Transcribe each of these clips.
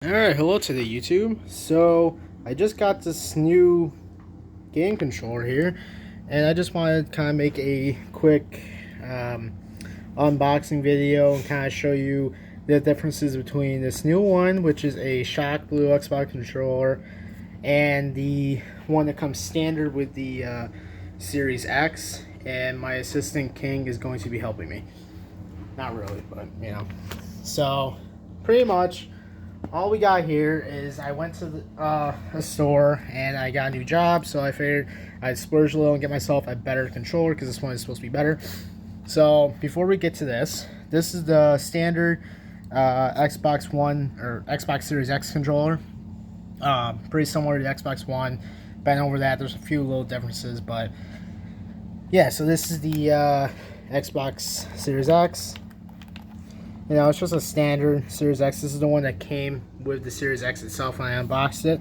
Alright, hello to the YouTube. So, I just got this new game controller here, and I just wanted to kind of make a quick unboxing video and kind of show you the differences between this new one, which is a Shock Blue Xbox controller, and the one that comes standard with the Series X, and my assistant King is going to be helping me. Not really, but you know. So, pretty much all we got here is I went to a store and I got a new job, so I figured I'd splurge a little and get myself a better controller because this one is supposed to be better. So before we get to this is the standard Xbox One or Xbox Series X controller. Pretty similar to the Xbox One. Been over that. There's a few little differences, but yeah. So this is the Xbox Series X. You know, it's just a standard Series X. This is the one that came with the Series X itself when I unboxed it.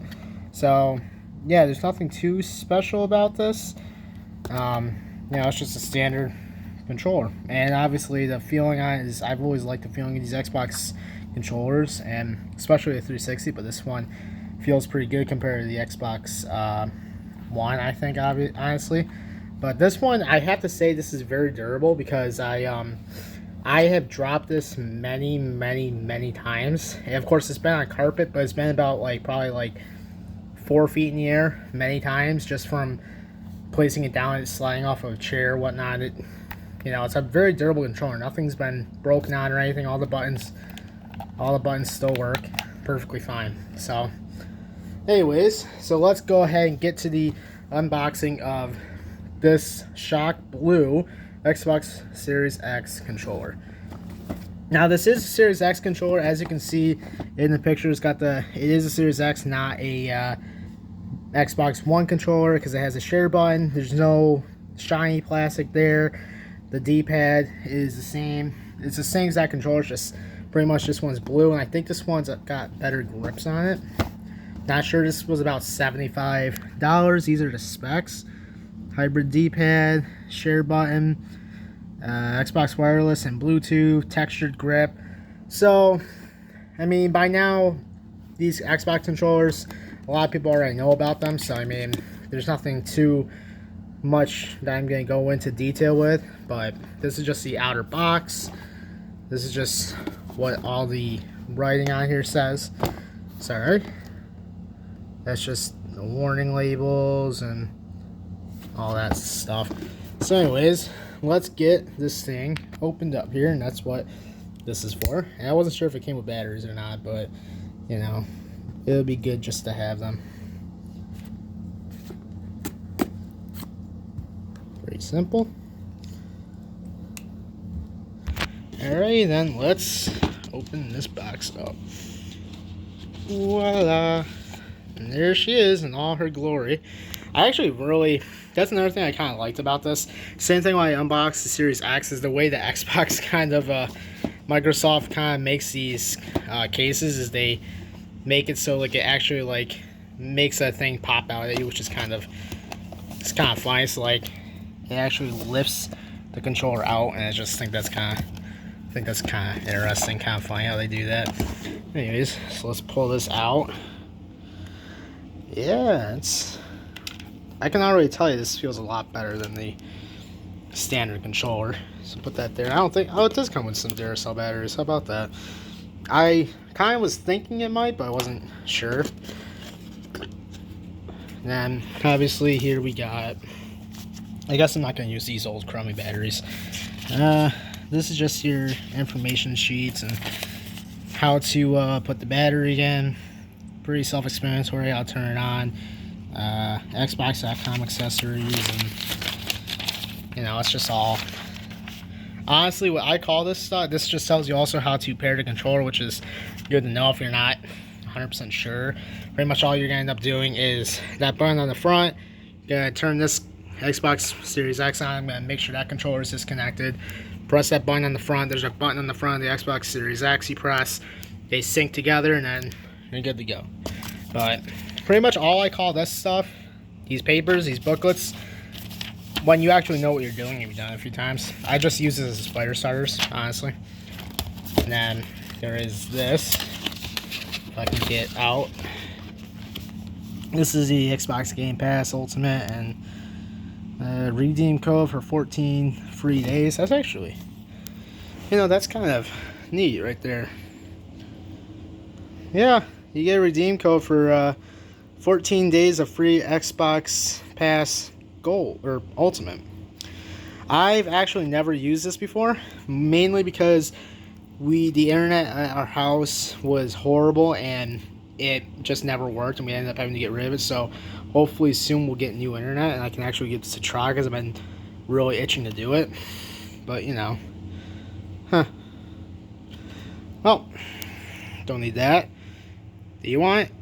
So, yeah, there's nothing too special about this. You know, it's just a standard controller. And obviously, the feeling on it is, I've always liked the feeling of these Xbox controllers, and especially the 360, but this one feels pretty good compared to the Xbox One, I think, honestly. But this one, I have to say, this is very durable because I have dropped this many times. And of course, it's been on carpet, but it's been about probably 4 feet in the air many times just from placing it down and sliding off of a chair or whatnot. It's a very durable controller. Nothing's been broken on or anything. All the buttons still work perfectly fine. So, anyways, so let's go ahead and get to the unboxing of this Shock Blue Xbox Series X controller. Now this is a Series X controller, as you can see in the picture. It is a Series X, not a Xbox One controller, because it has a share button. There's no shiny plastic there. The D-pad is the same. It's the same exact controller, it's just pretty much this one's blue, and I think this one's got better grips on it. Not sure. This was about $75. These are the specs. Hybrid D-pad, share button, Xbox wireless and Bluetooth, textured grip. So, I mean, by now, these Xbox controllers, a lot of people already know about them. So, I mean, there's nothing too much that I'm going to go into detail with. But this is just the outer box. This is just what all the writing on here says. Sorry. That's just the warning labels and all that stuff. So anyways, let's get this thing opened up here, and that's what this is for. And I wasn't sure if it came with batteries or not, but you know, it'll be good just to have them. Pretty simple. Alright, then let's open this box up. Voila! And there she is in all her glory. That's another thing I kind of liked about this. Same thing when I unboxed the Series X, is the way the Xbox Microsoft kind of makes these cases, is they make it so it actually makes that thing pop out at you, which is kind of funny. So it actually lifts the controller out, and I just think that's kind of interesting, kind of funny how they do that. Anyways, so let's pull this out. Yeah, I can already tell you this feels a lot better than the standard controller. So put that there. It does come with some Duracell batteries. How about that? I kind of was thinking it might, but I wasn't sure. And then, obviously, here we got, I guess I'm not going to use these old crummy batteries. This is just your information sheets and how to put the battery in. Pretty self-explanatory. I'll turn it on. Xbox.com accessories, and it's just all, honestly, what I call this stuff. This just tells you also how to pair the controller, which is good to know if you're not 100% sure. Pretty much all you're gonna end up doing is that button on the front. You're gonna turn this Xbox Series X on. I'm gonna make sure that controller is disconnected. Press that button on the front. There's a button on the front of the Xbox Series X. You press, they sync together, and then you're good to go. But pretty much all I call this stuff, these papers, these booklets, when you actually know what you're doing, you've done it a few times. I just use this as spider starters, honestly. And then there is this if I can get out. This is the Xbox Game Pass Ultimate, and redeem code for 14 free days. That's actually, that's kind of neat right there. Yeah, you get a redeem code for 14 days of free Xbox Pass Gold or Ultimate. I've actually never used this before, mainly because the internet at our house was horrible and it just never worked, and we ended up having to get rid of it. So hopefully soon we'll get new internet and I can actually get this to try, because I've been really itching to do it. But well, don't need that. Do you want it?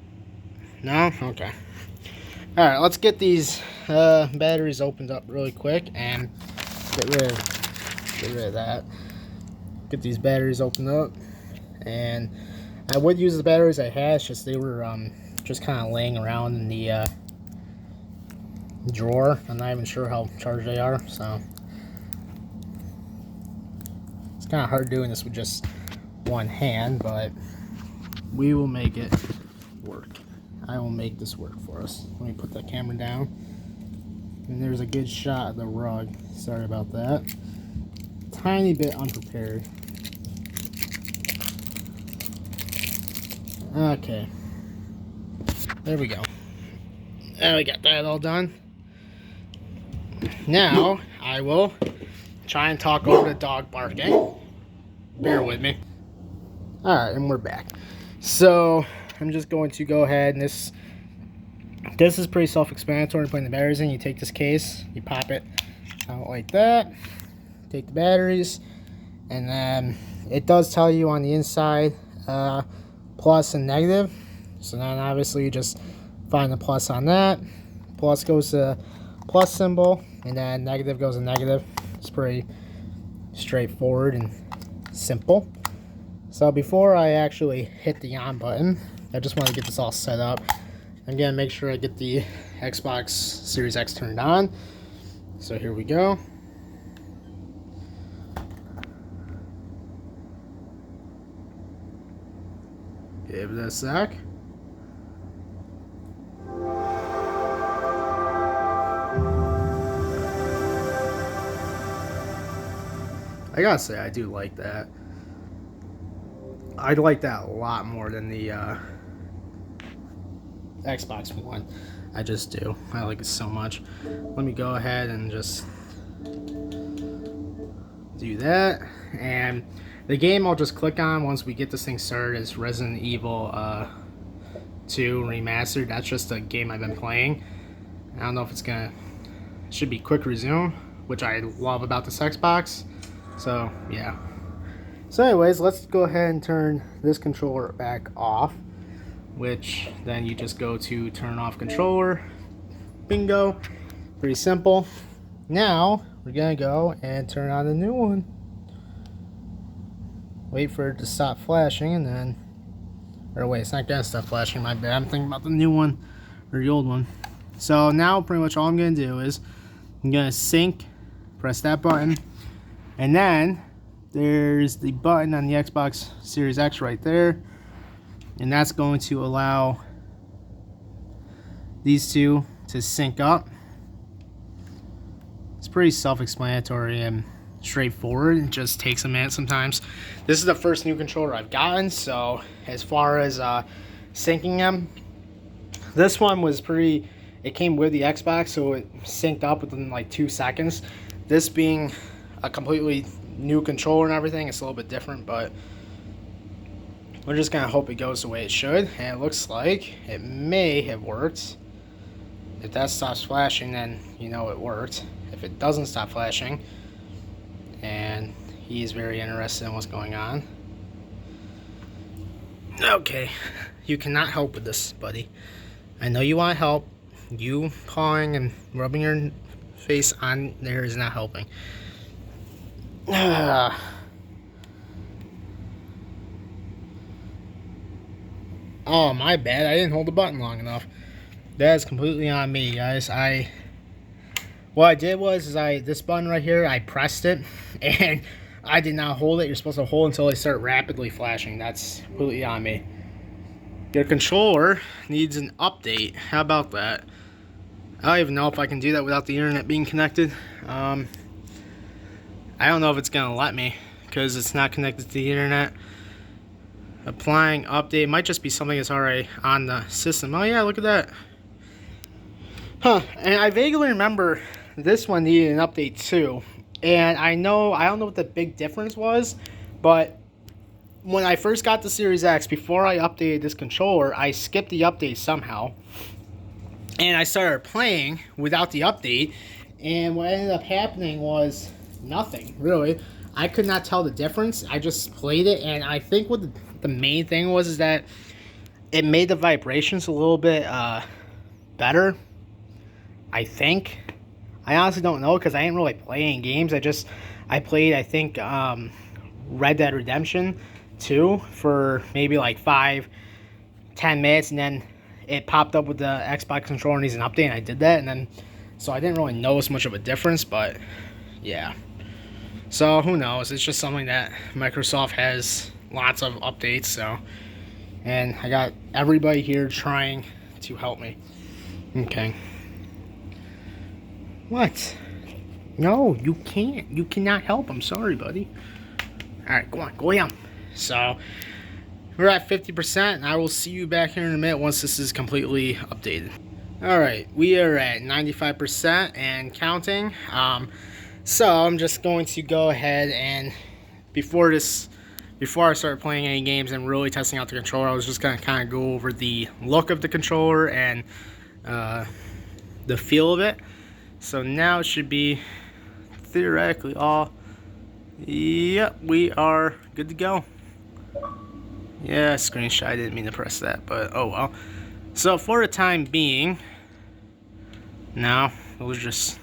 No? Okay. Alright, let's get these batteries opened up really quick and get rid of that. Get these batteries opened up. And I would use the batteries I had, it's just they were just kind of laying around in the drawer. I'm not even sure how charged they are, so it's kind of hard doing this with just one hand, but we will make it work. I will make this work for us. Let me put that camera down. And there's a good shot of the rug. Sorry about that. Tiny bit unprepared. Okay. There we go. And we got that all done. Now, I will try and talk over the dog barking. Bear with me. Alright, and we're back. So, I'm just going to go ahead, and this is pretty self-explanatory. Putting the batteries in, you take this case, you pop it out like that, take the batteries, and then it does tell you on the inside plus and negative. So then obviously you just find the plus on that. Plus goes to plus symbol, and then negative goes to negative. It's pretty straightforward and simple. So before I actually hit the on button, I just want to get this all set up. I'm going to make sure I get the Xbox Series X turned on. So here we go. Give it a sec. I gotta say, I do like that. I like that a lot more than the Xbox One. I just do. I like it so much. Let me go ahead and just do that. And the game I'll just click on once we get this thing started is Resident Evil 2 Remastered. That's just a game I've been playing. I don't know if it's gonna... It should be quick resume, which I love about this Xbox. So, yeah. So anyways, let's go ahead and turn this controller back off, which then you just go to turn off controller. Bingo. Pretty simple. Now, we're going to go and turn on the new one. Wait for it to stop flashing, and then... Or wait, it's not going to stop flashing, my bad. I'm thinking about the new one, or the old one. So now, pretty much all I'm going to do is, I'm going to sync, press that button, and then there's the button on the Xbox Series X right there, and that's going to allow these two to sync up. It's pretty self-explanatory and straightforward. It just takes a minute sometimes. This is the first new controller I've gotten, so as far as syncing them, this one was pretty... It came with the Xbox, so it synced up within like 2 seconds. This being a completely new controller and everything, it's a little bit different, but we're just gonna hope it goes the way it should. And it looks like it may have worked. If that stops flashing, then you know it worked. If it doesn't stop flashing, and he's very interested in what's going on. Okay, you cannot help with this, buddy. I know you want help. You pawing and rubbing your face on there is not helping. Oh, my bad. I didn't hold the button long enough. That is completely on me, guys. What I did was this button right here, I pressed it, and I did not hold it. You're supposed to hold until they start rapidly flashing. That's completely on me. Your controller needs an update. How about that? I don't even know if I can do that without the internet being connected. I don't know if it's gonna let me because it's not connected to the internet. Applying update. It might just be something that's already on the system. Oh yeah, look at that. Huh, and I vaguely remember this one needed an update too. And I don't know what the big difference was, but when I first got the Series X, before I updated this controller, I skipped the update somehow. And I started playing without the update, and what ended up happening was nothing, really. I could not tell the difference. I just played it, and I think what the main thing was is that it made the vibrations a little bit better. I think. I honestly don't know because I didn't really play any games. I played, I think, Red Dead Redemption 2 for maybe like 5-10 minutes, and then it popped up with the Xbox controller needs an update, and I did that, and then so I didn't really notice much of a difference, but yeah. So who knows? It's just something that Microsoft has lots of updates, so, and I got everybody here trying to help me. Okay. What? No, you can't. You cannot help. I'm sorry, buddy. Alright, go on. Go down. So, we're at 50%, and I will see you back here in a minute once this is completely updated. Alright, we are at 95% and counting. So, I'm just going to go ahead and, before I start playing any games and really testing out the controller, I was just going to kind of go over the look of the controller and the feel of it. So now it should be theoretically all. Yep, we are good to go. Yeah, screenshot. I didn't mean to press that, but oh well. So for the time being, now we'll just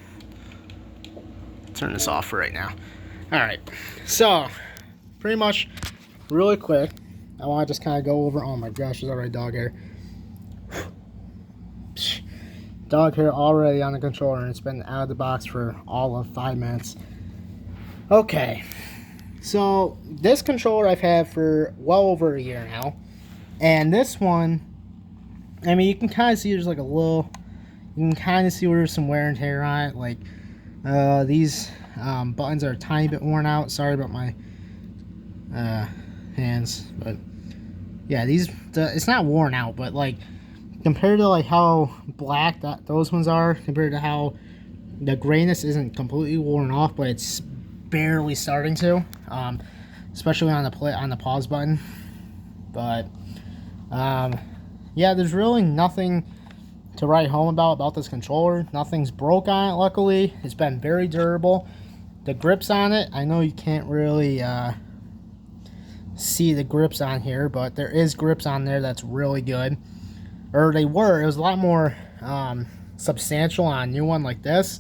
turn this off for right now. Alright, so pretty much really quick, I want to just kind of go over. Oh my gosh, there's already dog hair. Dog hair already on the controller, and it's been out of the box for all of 5 minutes. Okay, so this controller I've had for well over a year now, and this one, I mean, you can kind of see there's like a little, you can kind of see where there's some wear and tear on it. Like these buttons are a tiny bit worn out. Sorry about my hands, but yeah, it's not worn out, but like, compared to like how black those ones are, compared to how the grayness isn't completely worn off, but it's barely starting to, especially on the pause button. But yeah, there's really nothing to write home about this controller. Nothing's broke on it. Luckily, it's been very durable. The grips on it, I know you can't really see the grips on here, but there is grips on there that's really good. Or they were. It was a lot more substantial on a new one like this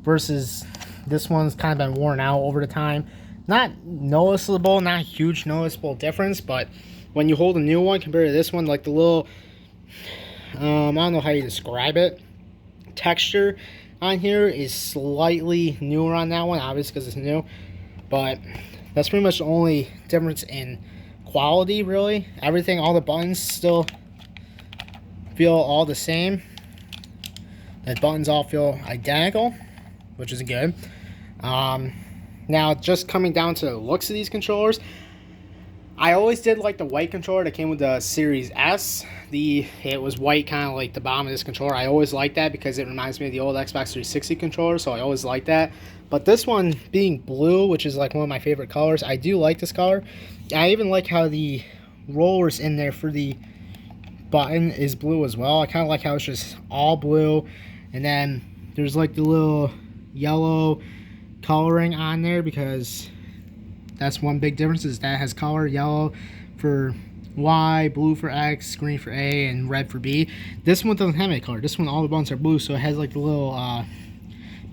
versus this one's kind of been worn out over the time. Not noticeable, not huge noticeable difference, but when you hold a new one compared to this one, like the little, I don't know how you describe it, texture on here is slightly newer on that one, obviously because it's new, but that's pretty much the only difference in quality, really. Everything, all the buttons still feel all the same. The buttons all feel identical, which is good. Now, just coming down to the looks of these controllers, I always did like the white controller that came with the Series S. It was white, kind of like the bottom of this controller. I always liked that because it reminds me of the old Xbox 360 controller, so I always liked that. But this one being blue, which is like one of my favorite colors, I do like this color. I even like how the rollers in there for the button is blue as well. I kind of like how it's just all blue, and then there's like the little yellow coloring on there, because that's one big difference, is that has color: yellow for Y, blue for X, green for A, and red for B. This one doesn't have any color. This one, all the buttons are blue, so it has like the little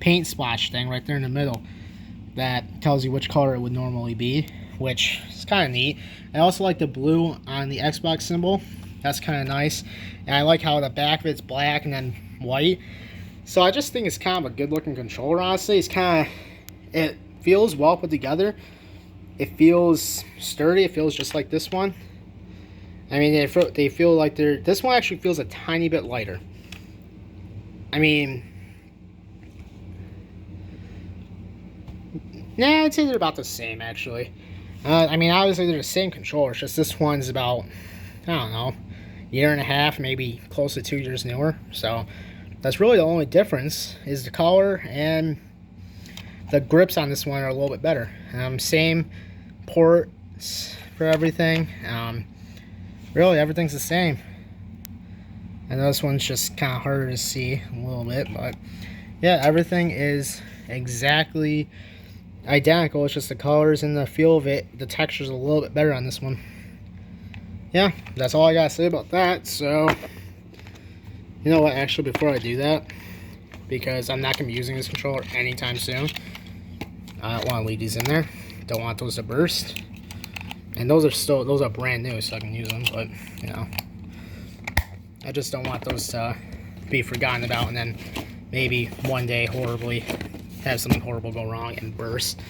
paint splash thing right there in the middle that tells you which color it would normally be, which is kind of neat. I also like the blue on the Xbox symbol. That's kind of nice. And I like how the back of it's black and then white. So I just think it's kind of a good looking controller, honestly. It feels well put together. It feels sturdy. It feels just like this one. I mean, they feel like they're... This one actually feels a tiny bit lighter. I mean... Nah, I'd say they're about the same, actually. I mean, obviously they're the same controller. It's just this one's about, I don't know, year and a half, maybe close to 2 years newer. So that's really the only difference, is the color, and the grips on this one are a little bit better. Same ports for everything. Really, everything's the same. I know this one's just kind of harder to see a little bit, but yeah, everything is exactly identical. It's just the colors and the feel of it, the texture's a little bit better on this one. Yeah, that's all I gotta say about that. So, you know what, actually, before I do that, because I'm not gonna be using this controller anytime soon, I don't want to leave these in there. Don't want those to burst. And those are brand new, so I can use them, but you know, I just don't want those to be forgotten about and then maybe one day horribly have something horrible go wrong and burst.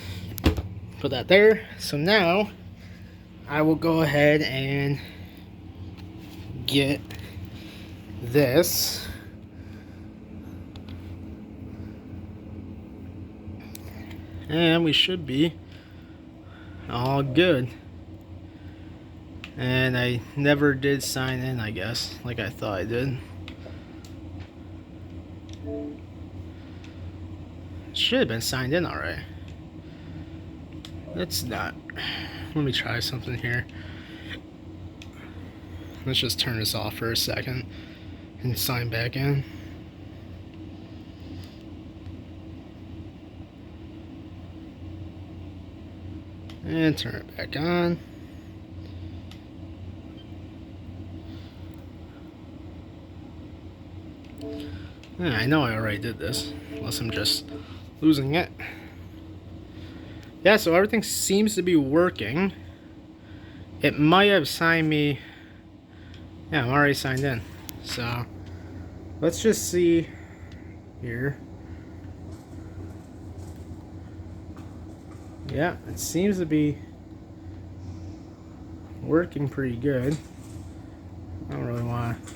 Put that there. So now I will go ahead and get this. And we should be all good. And I never did sign in, I guess, like I thought I did. Should have been signed in alright. It's not. Let me try something here. Let's just turn this off for a second and sign back in. And turn it back on. Yeah, I know I already did this, unless I'm just losing it. Yeah, so everything seems to be working. It might have signed me. Yeah, I'm already signed in. So let's just see here. Yeah, it seems to be working pretty good. I don't really want to.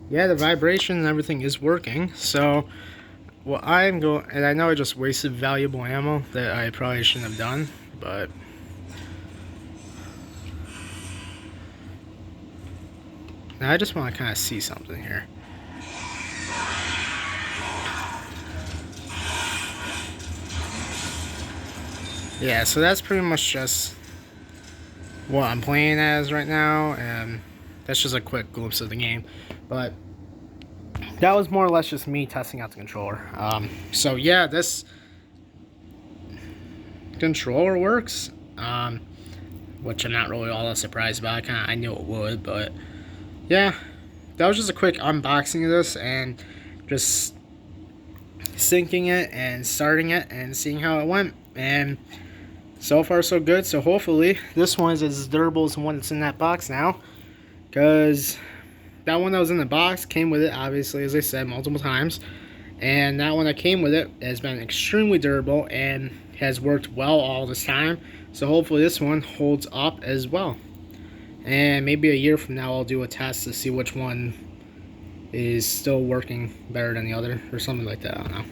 Yeah, the vibration and everything is working. So what I'm going, and I know I just wasted valuable ammo that I probably shouldn't have done, but now I just want to kind of see something here. Yeah, so that's pretty much just what I'm playing as right now, and that's just a quick glimpse of the game. But that was more or less just me testing out the controller. So yeah, this controller works, which I'm not really all that surprised about. I knew it would, but yeah, that was just a quick unboxing of this and just syncing it and starting it and seeing how it went. And so far so good. So hopefully this one is as durable as the one that's in that box now, because that one that was in the box came with it, obviously, as I said multiple times, and that one that came with it has been extremely durable and has worked well all this time. So hopefully this one holds up as well, and maybe a year from now I'll do a test to see which one is still working better than the other or something like that. I don't know.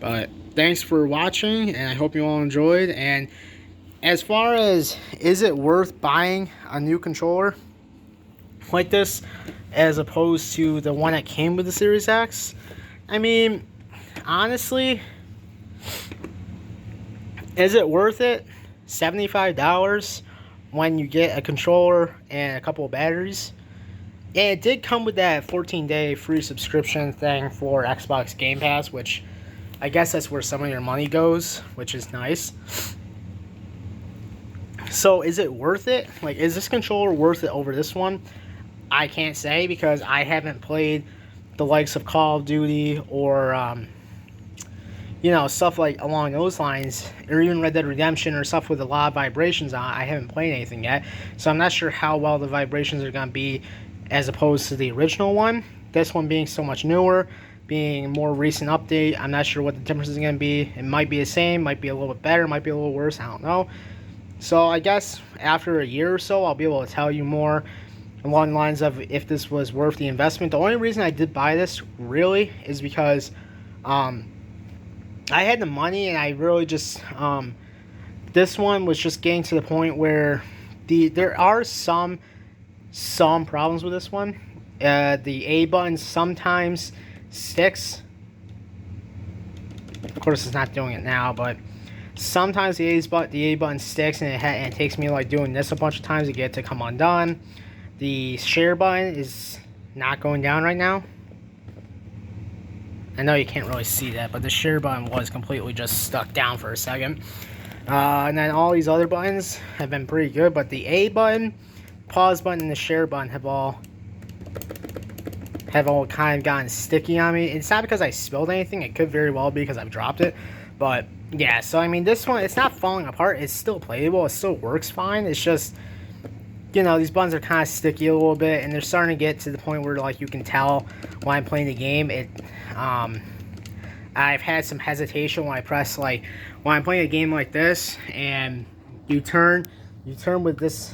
But thanks for watching, and I hope you all enjoyed. And as far as, is it worth buying a new controller like this as opposed to the one that came with the Series X? I mean, honestly, is it worth it? $75 when you get a controller and a couple of batteries. And it did come with that 14-day free subscription thing for Xbox Game Pass, which I guess that's where some of your money goes, which is nice. So is it worth it? Like, is this controller worth it over this one? I can't say, because I haven't played the likes of Call of Duty or, you know, stuff like along those lines, or even Red Dead Redemption or stuff with a lot of vibrations on. I haven't played anything yet, so I'm not sure how well the vibrations are going to be as opposed to the original one. This one being so much newer, being a more recent update, I'm not sure what the difference is going to be. It might be the same, might be a little bit better, might be a little worse, I don't know. So I guess after a year or so, I'll be able to tell you more along the lines of if this was worth the investment. The only reason I did buy this really is because um, I had the money, and I really just this one was just getting to the point where there are some problems with this one. The A button sometimes sticks. Of course, it's not doing it now, but sometimes the A button sticks, and it takes me like doing this a bunch of times to get it to come undone. The share button is not going down right now. I know you can't really see that, but the share button was completely just stuck down for a second. And then all these other buttons have been pretty good, but the A button, pause button, and the share button have all kind of gotten sticky on me. It's not because I spilled anything. It could very well be because I've dropped it. But yeah, so I mean, this one, it's not falling apart. It's still playable. It still works fine. It's just, you know, these buttons are kind of sticky a little bit, and they're starting to get to the point where like you can tell when I'm playing the game. I've had some hesitation when I press, like when I'm playing a game like this, and you turn with this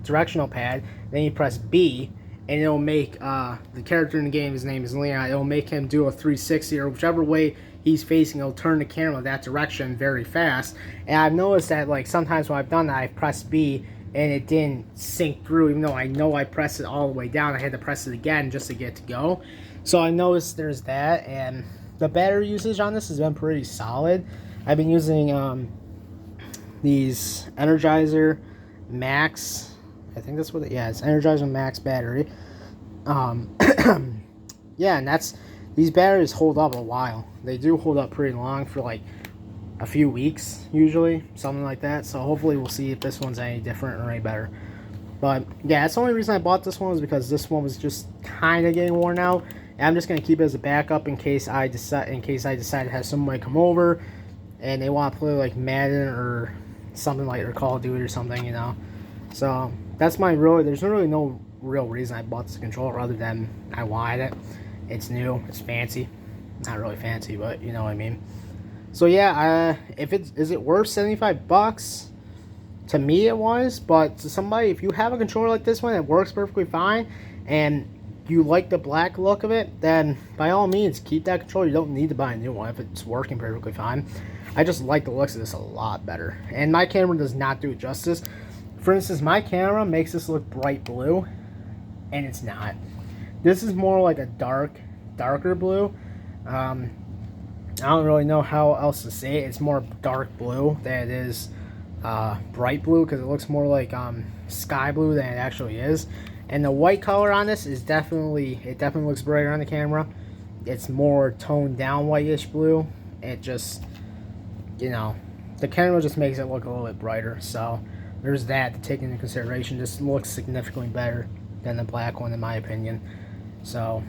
directional pad, then you press B, and it'll make the character in the game, his name is Leon, it'll make him do a 360, or whichever way he's facing, it'll turn the camera that direction very fast. And I've noticed that like sometimes when I've done that, I've pressed B and it didn't sync through, even though I know I pressed it all the way down. I had to press it again just to get it to go. So I noticed there's that, and the battery usage on this has been pretty solid. I've been using these Energizer Max, I think that's what it's Energizer Max battery. Yeah, and these batteries hold up a while. They do hold up pretty long, for like a few weeks usually, something like that. So hopefully we'll see if this one's any different or any better. But yeah, that's the only reason I bought this one, was because this one was just kind of getting worn out. And I'm just gonna keep it as a backup in case I decide to have somebody come over and they want to play like Madden or something, like, or Call of Duty or something, you know. So that's there's really no real reason I bought this controller other than I wanted it. It's new, it's fancy. Not really fancy, but you know what I mean. So yeah, is it worth $75? To me it was, but to somebody, if you have a controller like this one that works perfectly fine and you like the black look of it, then by all means keep that controller. You don't need to buy a new one if it's working perfectly fine. I just like the looks of this a lot better, and my camera does not do it justice. For instance, my camera makes this look bright blue, and it's not. This is more like a darker blue. I don't really know how else to say it. It's more dark blue than it is bright blue, because it looks more like sky blue than it actually is. And the white color on this is definitely looks brighter on the camera. It's more toned down whitish blue. It just, you know, the camera just makes it look a little bit brighter. So there's that to take into consideration. This looks significantly better than the black one in my opinion. So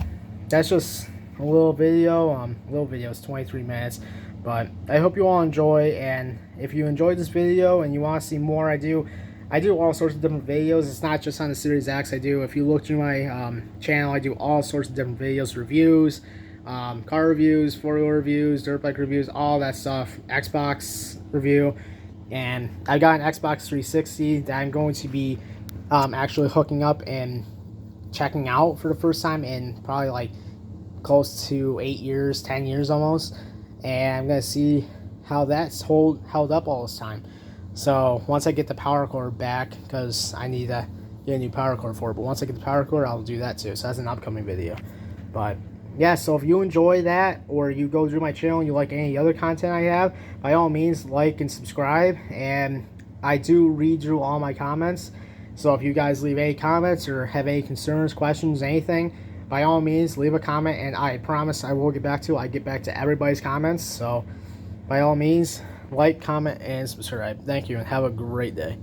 that's just a little video. It's 23 minutes. But I hope you all enjoy, and if you enjoyed this video and you want to see more, I do all sorts of different videos. It's not just on the Series X. If you look through my channel, I do all sorts of different videos, reviews, car reviews, four-wheel reviews, dirt bike reviews, all that stuff, Xbox review. And I got an Xbox 360 that I'm going to be actually hooking up and checking out for the first time in probably like close to 8 years, 10 years almost. And I'm going to see how that's held up all this time. So once I get the power cord back, because I need to get a new power cord for it, but once I get the power cord, I'll do that too. So that's an upcoming video. But yeah, so if you enjoy that, or you go through my channel and you like any other content I have, by all means like and subscribe. And I do read through all my comments, so if you guys leave any comments or have any concerns, questions, anything, by all means leave a comment, and I promise I will get back to it. I get back to everybody's comments. So by all means, like, comment, and subscribe. Thank you, and have a great day.